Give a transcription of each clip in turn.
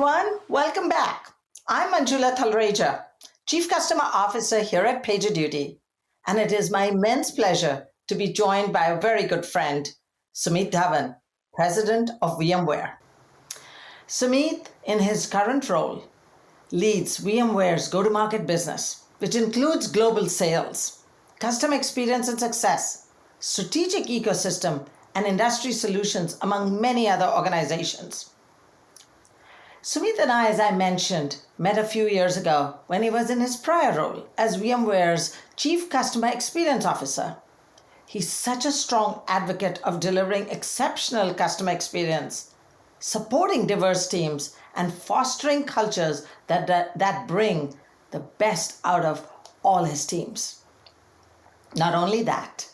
everyone. Welcome back. I'm Manjula Talreja, Chief Customer Officer here at PagerDuty, and it is my immense pleasure to be joined by a very good friend, Sumit Dhawan, President of VMware. Sumit, in his current role, leads VMware's go-to-market business, which includes global sales, customer experience and success, strategic ecosystem, and industry solutions, among many other organizations. Sumit and I, as I mentioned, met a few years ago when he was in his prior role as VMware's Chief Customer Experience Officer. He's such a strong advocate of delivering exceptional customer experience, supporting diverse teams, and fostering cultures that bring the best out of all his teams. Not only that,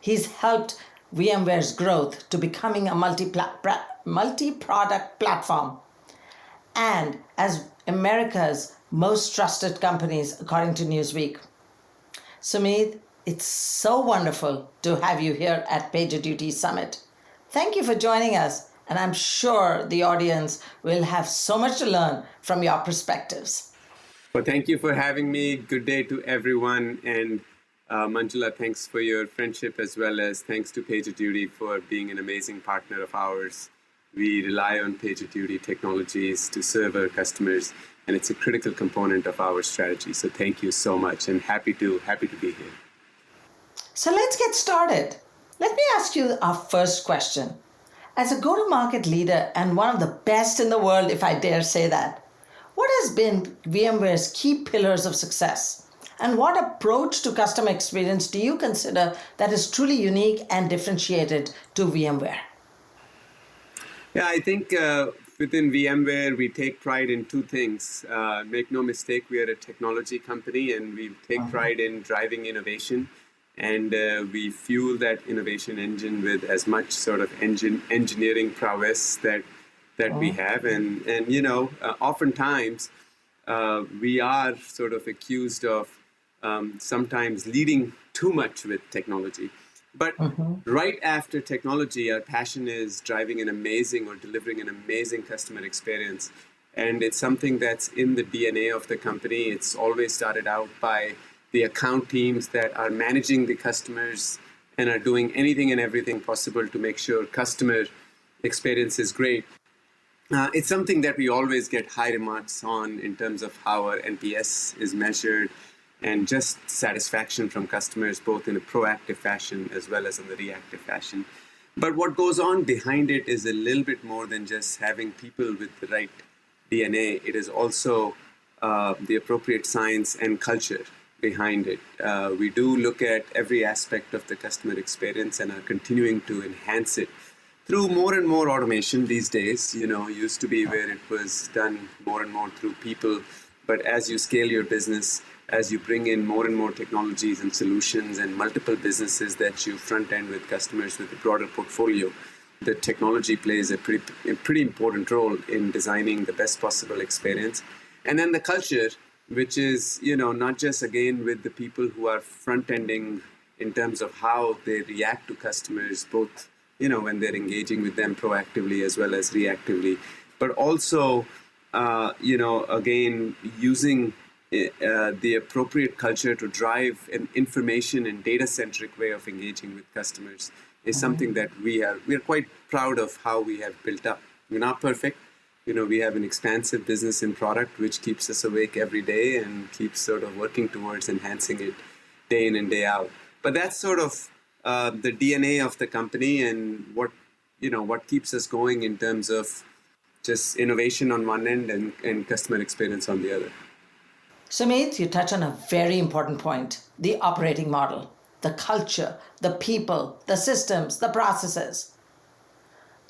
he's helped VMware's growth to becoming a multi-product platform and as America's most trusted companies, according to Newsweek. Sumit, it's so wonderful to have you here at PagerDuty Summit. Thank you for joining us, and I'm sure the audience will have so much to learn from your perspectives. Well, thank you for having me. Good day to everyone. And Manjula, thanks for your friendship, as well as thanks to PagerDuty for being an amazing partner of ours. We rely on PagerDuty technologies to serve our customers, and it's a critical component of our strategy. So thank you so much, and happy to be here. So let's get started. Let me ask you our first question. As a go-to-market leader and one of the best in the world, if I dare say that, what has been VMware's key pillars of success? And what approach to customer experience do you consider that is truly unique and differentiated to VMware? Yeah, I think within VMware, we take pride in two things. Make no mistake, we are a technology company, and we take pride in driving innovation. And we fuel that innovation engine with as much sort of engineering prowess that we have. And oftentimes we are sort of accused of sometimes leading too much with technology. But right after technology, our passion is driving an amazing or delivering an amazing customer experience. And it's something that's in the DNA of the company. It's always started out by the account teams that are managing the customers and are doing anything and everything possible to make sure customer experience is great. It's something that we always get high remarks on in terms of how our NPS is measured, and just satisfaction from customers, both in a proactive fashion as well as in the reactive fashion. But what goes on behind it is a little bit more than just having people with the right DNA. It is also the appropriate science and culture behind it. We do look at every aspect of the customer experience and are continuing to enhance it through more and more automation these days. Used to be where it was done more and more through people. But as you scale your business, as you bring in more and more technologies and solutions and multiple businesses that you front end with customers with a broader portfolio, the technology plays a pretty important role in designing the best possible experience. And then the culture, which is, not just again with the people who are front ending in terms of how they react to customers, both, when they're engaging with them proactively as well as reactively, but also, again, using the appropriate culture to drive an information and data-centric way of engaging with customers is something that we are quite proud of how we have built up. We're not perfect. We have an expansive business and product which keeps us awake every day and keeps sort of working towards enhancing it day in and day out. But that's sort of the DNA of the company, and what keeps us going in terms of just innovation on one end and customer experience on the other. Sumit, you touch on a very important point, the operating model, the culture, the people, the systems, the processes.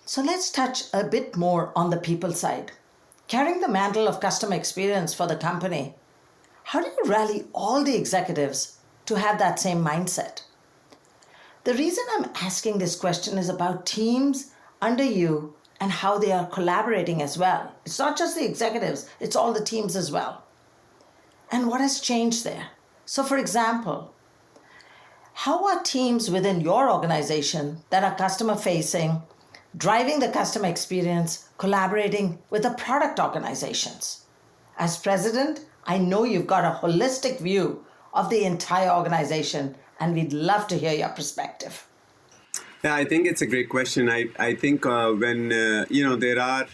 So let's touch a bit more on the people side. Carrying the mantle of customer experience for the company, how do you rally all the executives to have that same mindset? The reason I'm asking this question is about teams under you and how they are collaborating as well. It's not just the executives, it's all the teams as well. And what has changed there? So for example, how are teams within your organization that are customer facing driving the customer experience, collaborating with the product organizations. As president, I know you've got a holistic view of the entire organization, and we'd love to hear your perspective. Yeah, I think it's a great question. I think when, there are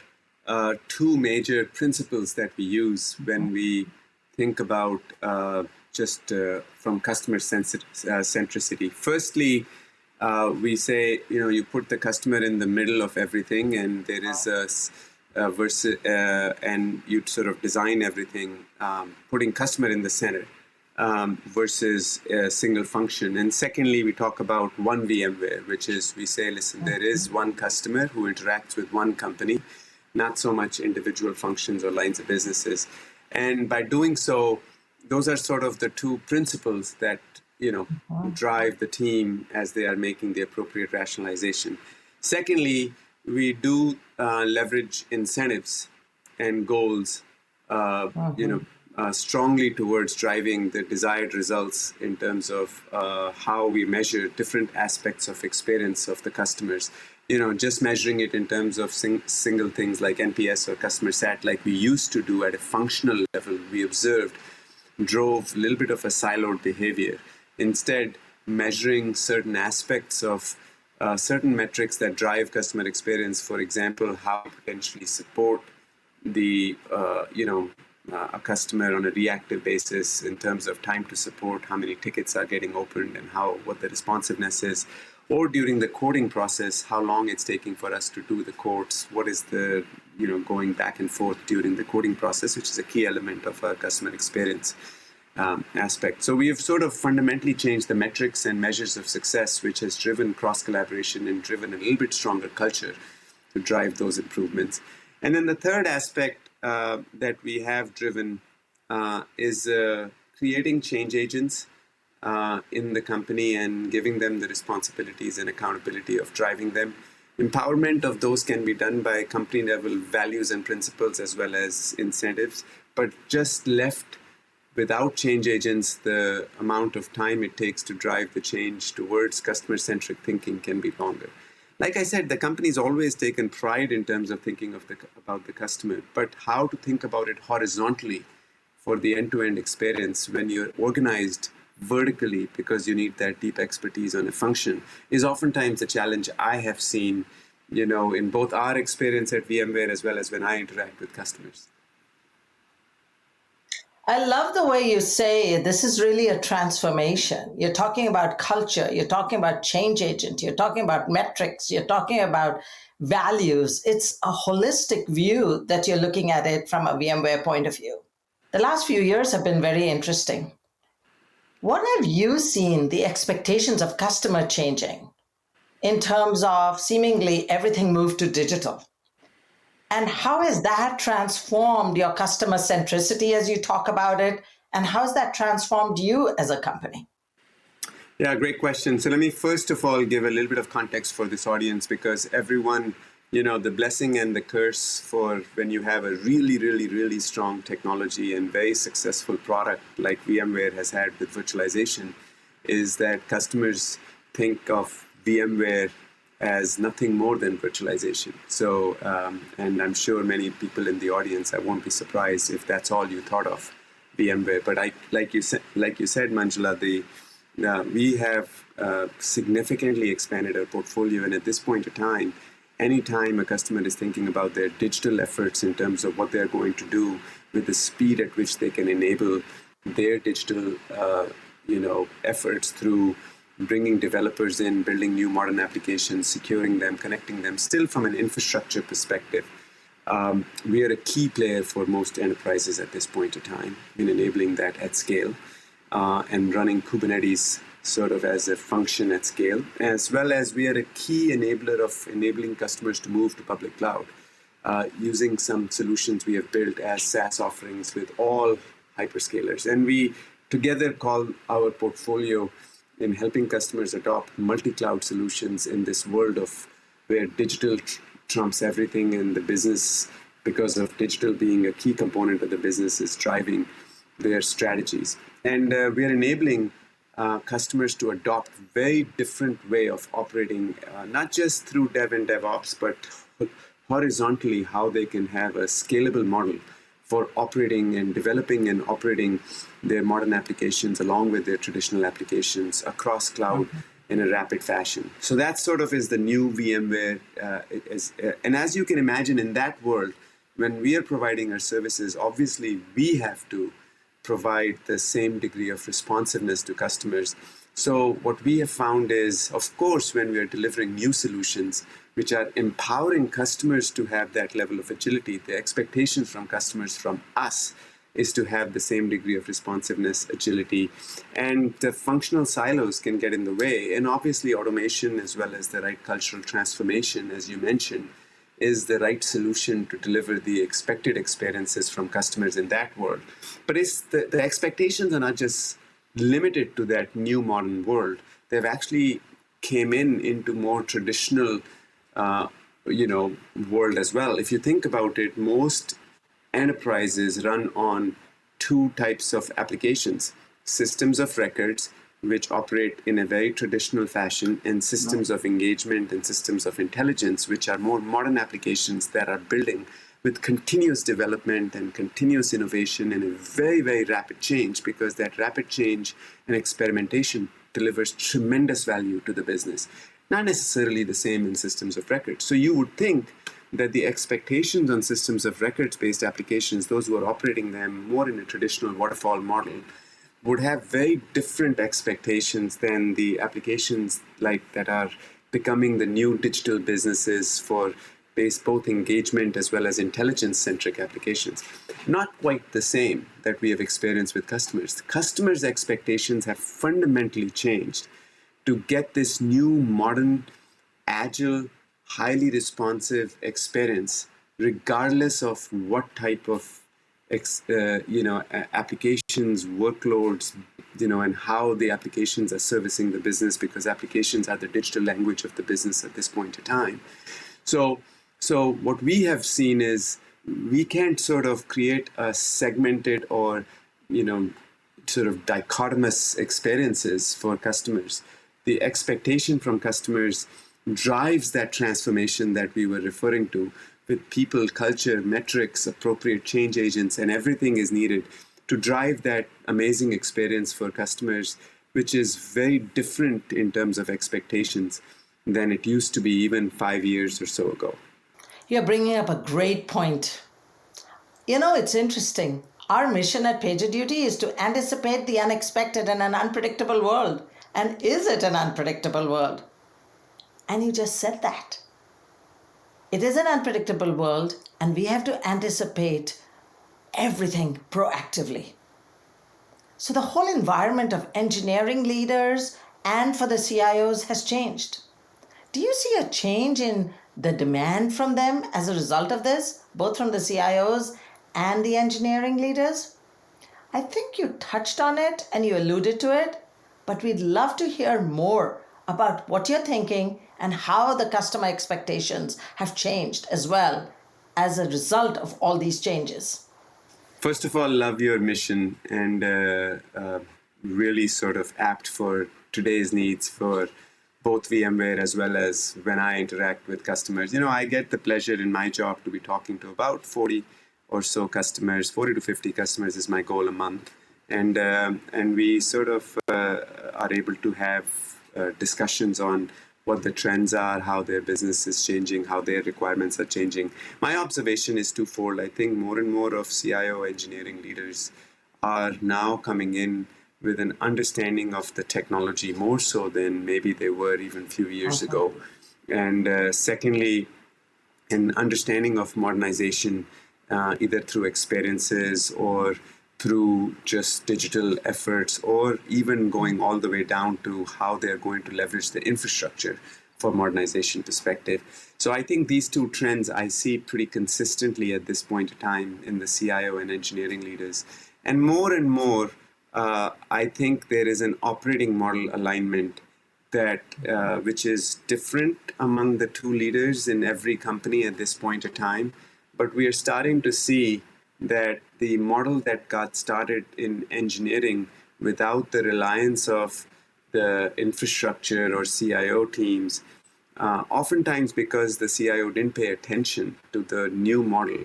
two major principles that we use when we think about just from customer centricity. Firstly, we say, you put the customer in the middle of everything, and there is and you sort of design everything, putting customer in the center. Versus a single function. And secondly, we talk about one VMware, which is we say, listen, there is one customer who interacts with one company, not so much individual functions or lines of businesses. And by doing so, those are sort of the two principles that, drive the team as they are making the appropriate rationalization. Secondly, we do leverage incentives and goals, strongly towards driving the desired results in terms of how we measure different aspects of experience of the customers. Just measuring it in terms of single things like NPS or customer sat, like we used to do at a functional level, we observed, drove a little bit of a siloed behavior. Instead, measuring certain aspects of certain metrics that drive customer experience, for example, how to potentially support the, a customer on a reactive basis in terms of time to support, how many tickets are getting opened and what the responsiveness is, or during the coding process, how long it's taking for us to do the codes, what is the, going back and forth during the coding process, which is a key element of our customer experience aspect. So we have sort of fundamentally changed the metrics and measures of success, which has driven cross-collaboration and driven a little bit stronger culture to drive those improvements. And then the third aspect that we have driven is creating change agents in the company and giving them the responsibilities and accountability of driving them. Empowerment of those can be done by company level values and principles as well as incentives, but just left without change agents, the amount of time it takes to drive the change towards customer-centric thinking can be longer. Like I said, the company's always taken pride in terms of thinking about the customer, but how to think about it horizontally for the end-to-end experience when you're organized vertically because you need that deep expertise on a function is oftentimes a challenge I have seen, in both our experience at VMware as well as when I interact with customers. I love the way you say this is really a transformation. You're talking about culture, you're talking about change agent, you're talking about metrics, you're talking about values. It's a holistic view that you're looking at it from a VMware point of view. The last few years have been very interesting. What have you seen the expectations of customer changing in terms of seemingly everything moved to digital? And how has that transformed your customer centricity as you talk about it? And how has that transformed you as a company? Yeah, great question. So let me first of all give a little bit of context for this audience, because everyone, the blessing and the curse for when you have a really, really, really strong technology and very successful product like VMware has had with virtualization is that customers think of VMware as nothing more than virtualization. So, and I'm sure many people in the audience, I won't be surprised if that's all you thought of VMware. But like you said, Manjula, we have significantly expanded our portfolio. And at this point in time, anytime a customer is thinking about their digital efforts in terms of what they're going to do with the speed at which they can enable their digital, efforts through bringing developers in, building new modern applications, securing them, connecting them, still from an infrastructure perspective. We are a key player for most enterprises at this point in time in enabling that at scale and running Kubernetes sort of as a function at scale, as well as we are a key enabler of enabling customers to move to public cloud using some solutions we have built as SaaS offerings with all hyperscalers. And we together call our portfolio in helping customers adopt multi-cloud solutions in this world of where digital trumps everything in the business, because of digital being a key component of the business is driving their strategies. And we are enabling customers to adopt very different way of operating, not just through dev and DevOps, but horizontally how they can have a scalable model for operating and developing and operating their modern applications along with their traditional applications across cloud in a rapid fashion. So that sort of is the new VMware. And as you can imagine, in that world, when we are providing our services, obviously we have to provide the same degree of responsiveness to customers. So what we have found is, of course, when we are delivering new solutions, which are empowering customers to have that level of agility, the expectations from customers from us is to have the same degree of responsiveness, agility, and the functional silos can get in the way. And obviously automation, as well as the right cultural transformation, as you mentioned, is the right solution to deliver the expected experiences from customers in that world. But it's the expectations are not just limited to that new modern world. They've actually came into more traditional world as well. If you think about it, most enterprises run on two types of applications: systems of records, which operate in a very traditional fashion, and systems of engagement and systems of intelligence, which are more modern applications that are building with continuous development and continuous innovation and a very, very rapid change, because that rapid change and experimentation delivers tremendous value to the business. Not necessarily the same in systems of records. So you would think that the expectations on systems of records-based applications, those who are operating them more in a traditional waterfall model, would have very different expectations than the applications like that are becoming the new digital businesses for both engagement as well as intelligence-centric applications. Not quite the same that we have experienced with customers. Customers' expectations have fundamentally changed to get this new, modern, agile, highly responsive experience, regardless of what type of applications, workloads, and how the applications are servicing the business, because applications are the digital language of the business at this point in time. So what we have seen is we can't sort of create a segmented or, sort of dichotomous experiences for customers. The expectation from customers drives that transformation that we were referring to, with people, culture, metrics, appropriate change agents, and everything is needed to drive that amazing experience for customers, which is very different in terms of expectations than it used to be even 5 years or so ago. You're bringing up a great point. It's interesting. Our mission at PagerDuty is to anticipate the unexpected in an unpredictable world. And is it an unpredictable world? And you just said that. It is an unpredictable world, and we have to anticipate everything proactively. So the whole environment of engineering leaders and for the CIOs has changed. Do you see a change in the demand from them as a result of this, both from the CIOs and the engineering leaders? I think you touched on it and you alluded to it, but we'd love to hear more about what you're thinking and how the customer expectations have changed as well as a result of all these changes. First of all, love your mission, and really sort of apt for today's needs for both VMware as well as when I interact with customers. I get the pleasure in my job to be talking to about 40 or so customers. 40 to 50 customers is my goal a month. And we sort of are able to have discussions on what the trends are, how their business is changing, how their requirements are changing. My observation is twofold. I think more and more of CIO engineering leaders are now coming in with an understanding of the technology more so than maybe they were even a few years ago. And secondly, an understanding of modernization, either through experiences or through just digital efforts, or even going all the way down to how they're going to leverage the infrastructure for modernization perspective. So I think these two trends I see pretty consistently at this point in time in the CIO and engineering leaders. And more, I think there is an operating model alignment that which is different among the two leaders in every company at this point in time. But we are starting to see that the model that got started in engineering without the reliance of the infrastructure or CIO teams, oftentimes because the CIO didn't pay attention to the new model.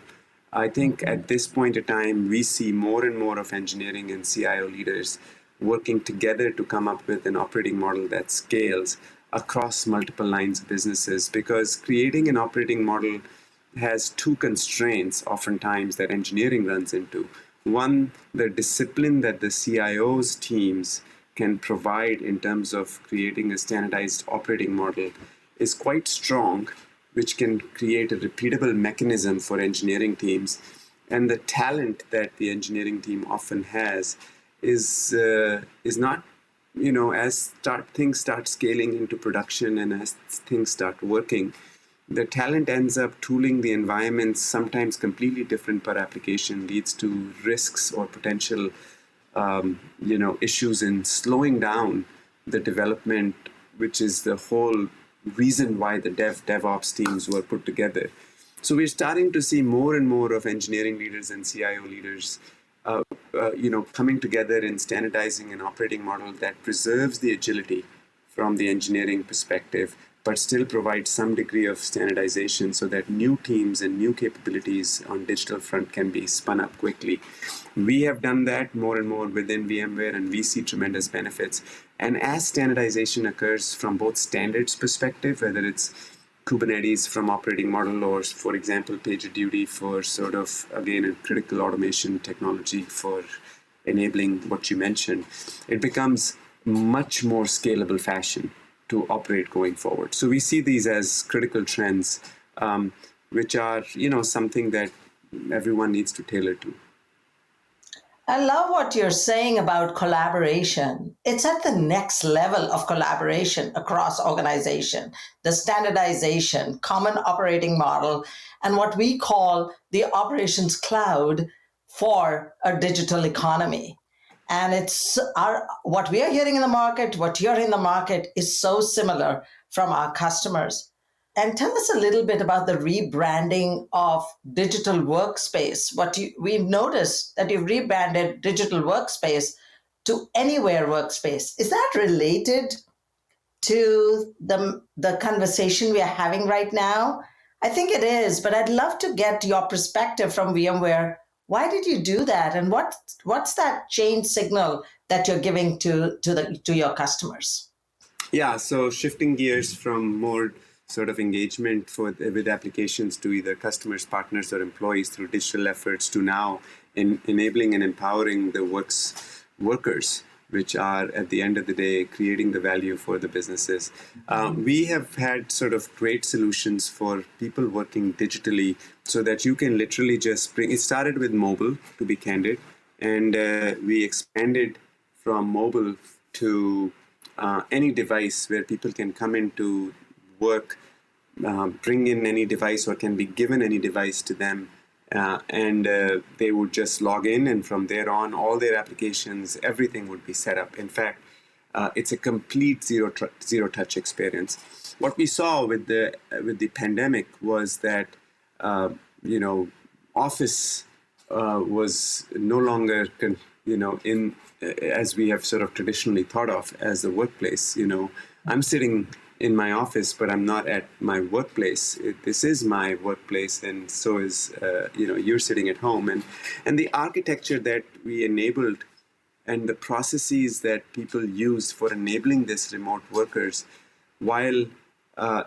I think at this point in time, we see more and more of engineering and CIO leaders working together to come up with an operating model that scales across multiple lines of businesses, because creating an operating model has two constraints oftentimes that engineering runs into. One, the discipline that the CIO's teams can provide in terms of creating a standardized operating model is quite strong, which can create a repeatable mechanism for engineering teams. And the talent that the engineering team often has is not, as things start scaling into production and as things start working, the talent ends up tooling the environments, sometimes completely different per application, leads to risks or potential issues in slowing down the development, which is the whole reason why the DevOps teams were put together. So we're starting to see more and more of engineering leaders and CIO leaders coming together and standardizing an operating model that preserves the agility from the engineering perspective, but still provides some degree of standardization so that new teams and new capabilities on digital front can be spun up quickly. We have done that more and more within VMware, and we see tremendous benefits. And as standardization occurs from both standards perspective, whether it's Kubernetes from operating model or, for example, PagerDuty for sort of, again, a critical automation technology for enabling what you mentioned, it becomes much more scalable fashion to operate going forward. So we see these as critical trends, which are, something that everyone needs to tailor to. I love what you're saying about collaboration. It's at the next level of collaboration across organization, the standardization, common operating model, and what we call the operations cloud for a digital economy. And what we are hearing in the market, what you're in the market is so similar from our customers. And tell us a little bit about the rebranding of digital workspace. We've noticed that you've rebranded digital workspace to anywhere workspace. Is that related to the conversation we are having right now? I think it is, but I'd love to get your perspective from VMware. Why did you do that, and what's that change signal that you're giving to your customers? Yeah, so shifting gears from more sort of engagement with applications to either customers, partners, or employees through digital efforts to now enabling and empowering the workers, which are at the end of the day creating the value for the businesses. We have had sort of great solutions for people working digitally so that you can literally just it started with mobile, to be candid, and we expanded from mobile to any device where people can come into work, bring in any device or can be given any device to them, and they would just log in, and from there on, all their applications, everything would be set up. In fact, it's a complete zero-touch experience. What we saw with the pandemic was that Office was no longer in as we have sort of traditionally thought of as the workplace. I'm sitting in my office, but I'm not at my workplace. This is my workplace, and so is you're sitting at home. And the architecture that we enabled and the processes that people use for enabling this remote workers, while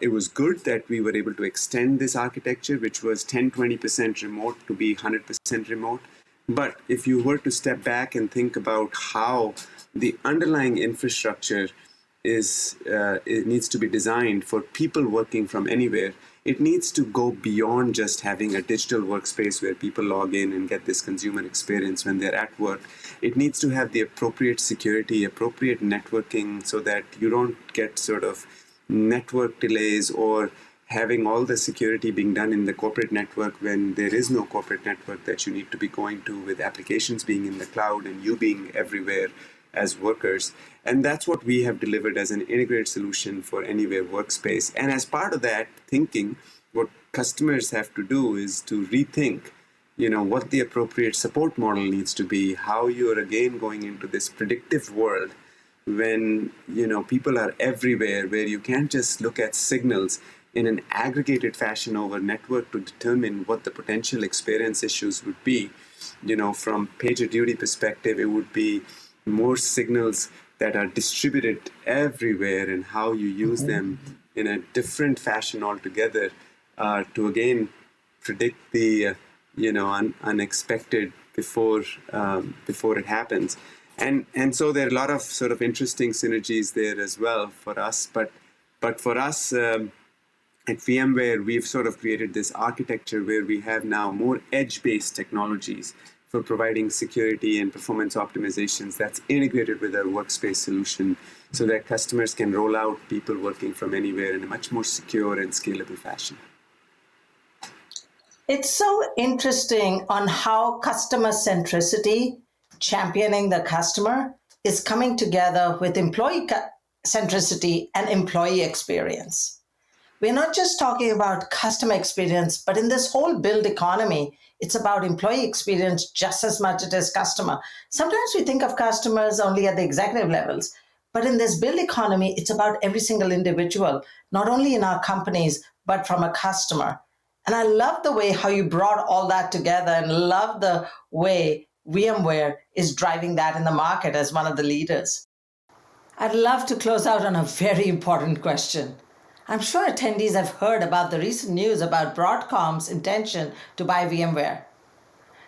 it was good that we were able to extend this architecture, which was 10-20% remote, to be 100% remote. But if you were to step back and think about how the underlying infrastructure it needs to be designed for people working from anywhere, it needs to go beyond just having a digital workspace where people log in and get this consumer experience when they're at work. It needs to have the appropriate security, appropriate networking, so that you don't get sort of network delays or having all the security being done in the corporate network when there is no corporate network that you need to be going to, with applications being in the cloud and you being everywhere as workers. And that's what we have delivered as an integrated solution for anywhere workspace. And as part of that thinking, what customers have to do is to rethink what the appropriate support model needs to be, how you're again going into this predictive world when, people are everywhere, where you can't just look at signals in an aggregated fashion over network to determine what the potential experience issues would be. From PagerDuty perspective, it would be more signals that are distributed everywhere and how you use them in a different fashion altogether to again predict the unexpected before it happens. And so there are a lot of sort of interesting synergies there as well for us. But for us at VMware, we've sort of created this architecture where we have now more edge-based technologies for providing security and performance optimizations that's integrated with our workspace solution so that customers can roll out people working from anywhere in a much more secure and scalable fashion. It's so interesting on how customer centricity, championing the customer, is coming together with employee centricity and employee experience. We're not just talking about customer experience, but in this whole build economy, it's about employee experience just as much as customer. Sometimes we think of customers only at the executive levels, but in this build economy, it's about every single individual, not only in our companies, but from a customer. And I love the way how you brought all that together and love the way VMware is driving that in the market as one of the leaders. I'd love to close out on a very important question. I'm sure attendees have heard about the recent news about Broadcom's intention to buy VMware.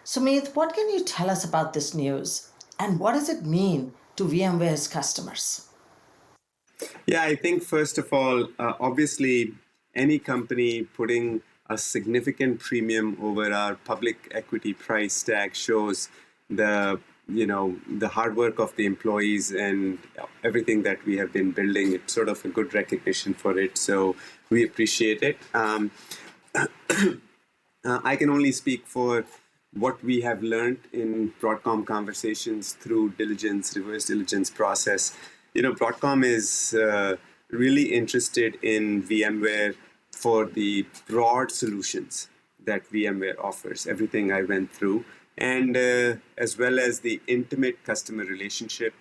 Sumit, what can you tell us about this news? And what does it mean to VMware's customers? Yeah, I think first of all, obviously, any company putting a significant premium over our public equity price tag shows the hard work of the employees and everything that we have been building. It's sort of a good recognition for it. So we appreciate it. I can only speak for what we have learned in Broadcom conversations through reverse diligence process. Broadcom is really interested in VMware for the broad solutions that VMware offers, everything I went through, and as well as the intimate customer relationship,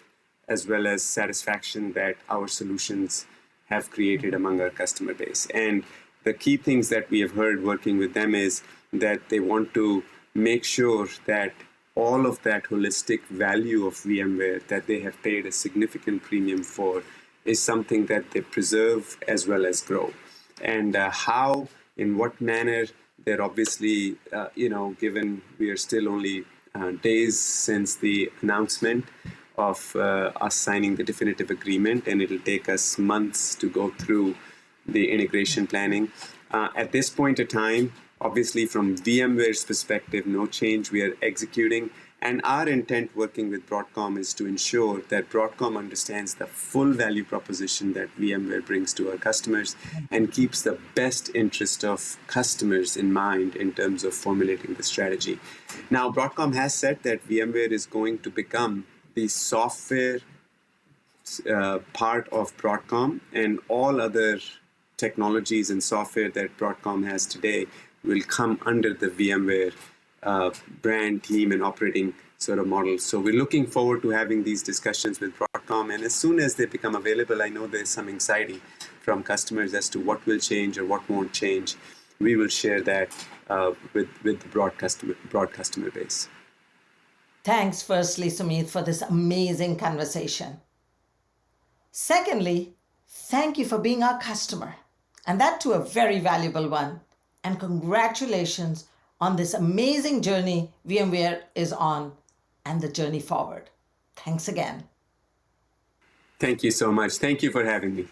as well as satisfaction that our solutions have created among our customer base. And the key things that we have heard working with them is that they want to make sure that all of that holistic value of VMware that they have paid a significant premium for is something that they preserve as well as grow. And how, in what manner, they're obviously, given we are still only days since the announcement of us signing the definitive agreement, and it'll take us months to go through the integration planning. At this point in time, obviously from VMware's perspective, no change, we are executing. And our intent working with Broadcom is to ensure that Broadcom understands the full value proposition that VMware brings to our customers and keeps the best interest of customers in mind in terms of formulating the strategy. Now, Broadcom has said that VMware is going to become the software part of Broadcom, and all other technologies and software that Broadcom has today will come under the VMware brand, team, and operating sort of model. So we're looking forward to having these discussions with Broadcom, and as soon as they become available, I know there's some anxiety from customers as to what will change or what won't change. We will share that with the broad customer base. Thanks, firstly, Sumit, for this amazing conversation. Secondly, thank you for being our customer, and that too a very valuable one. And congratulations on this amazing journey VMware is on and the journey forward. Thanks again. Thank you so much. Thank you for having me.